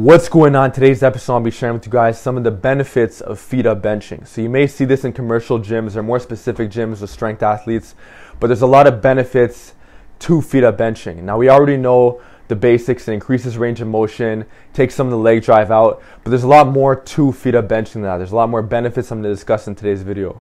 What's going on? Today's episode I'll be sharing with you guys some of the benefits of feet up benching. So you may see this in commercial gyms or more specific gyms with strength athletes, but there's a lot of benefits to feet up benching. Now we already know the basics. It increases range of motion, takes some of the leg drive out, but there's a lot more to feet up benching than that. There's a lot more benefits I'm going to discuss in today's video.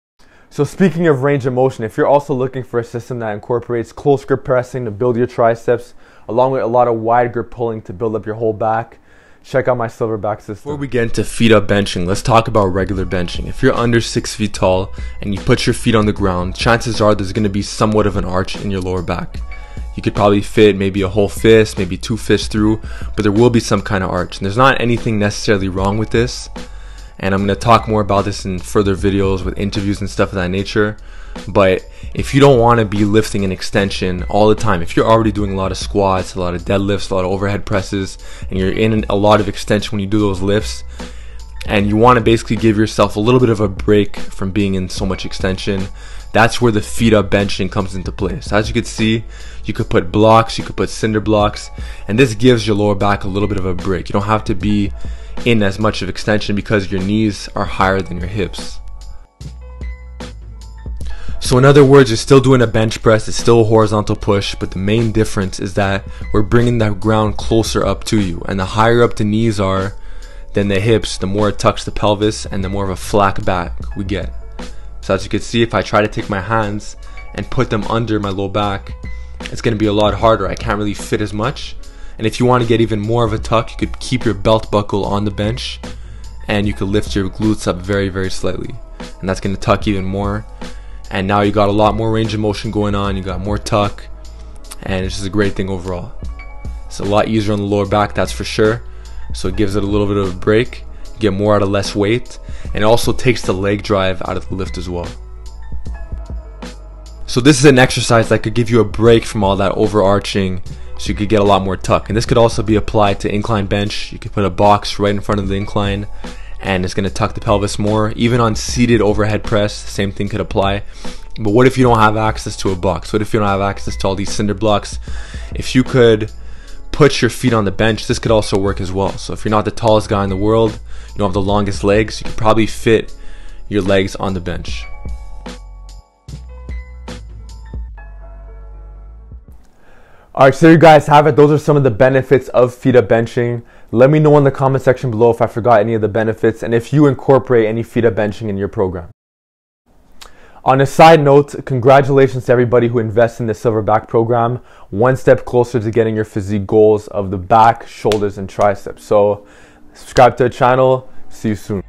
So speaking of range of motion, if you're also looking for a system that incorporates close grip pressing to build your triceps, along with a lot of wide grip pulling to build up your whole back, check out my Silverback system. Before we get into feet up benching, let's talk about regular benching. If you're under 6 feet tall and you put your feet on the ground, chances are there's going to be somewhat of an arch in your lower back. You could probably fit maybe a whole fist, maybe 2 fists through, but there will be some kind of arch. And there's not anything necessarily wrong with this. And I'm going to talk more about this in further videos with interviews and stuff of that nature. But if you don't want to be lifting an extension all the time, if you're already doing a lot of squats, a lot of deadlifts, a lot of overhead presses, and you're in a lot of extension when you do those lifts, and you want to basically give yourself a little bit of a break from being in so much extension, that's where the feet up benching comes into play. So as you can see, you could put blocks, you could put cinder blocks, and this gives your lower back a little bit of a break. You don't have to be in as much of extension because your knees are higher than your hips. So in other words, you're still doing a bench press, it's still a horizontal push, but the main difference is that we're bringing the ground closer up to you, and the higher up the knees are than the hips, the more it tucks the pelvis and the more of a flat back we get. So as you can see, if I try to take my hands and put them under my low back, it's going to be a lot harder. I can't really fit as much. And if you want to get even more of a tuck, you could keep your belt buckle on the bench and you could lift your glutes up very, very slightly. And that's going to tuck even more. And now you got a lot more range of motion going on, you got more tuck, and it's just a great thing overall. It's a lot easier on the lower back, that's for sure. So it gives it a little bit of a break, you get more out of less weight, and it also takes the leg drive out of the lift as well. So this is an exercise that could give you a break from all that overarching, so you could get a lot more tuck. And this could also be applied to incline bench. You could put a box right in front of the incline, and it's going to tuck the pelvis more. Even on seated overhead press, the same thing could apply. But what if you don't have access to a box? What if you don't have access to all these cinder blocks? If you could put your feet on the bench, this could also work as well. So if you're not the tallest guy in the world, you don't have the longest legs, you could probably fit your legs on the bench. Alright, so you guys have it. Those are some of the benefits of feet up benching. Let me know in the comment section below if I forgot any of the benefits and if you incorporate any feet up benching in your program. On a side note, congratulations to everybody who invests in the Silverback program. One step closer to getting your physique goals of the back, shoulders, and triceps. So subscribe to the channel. See you soon.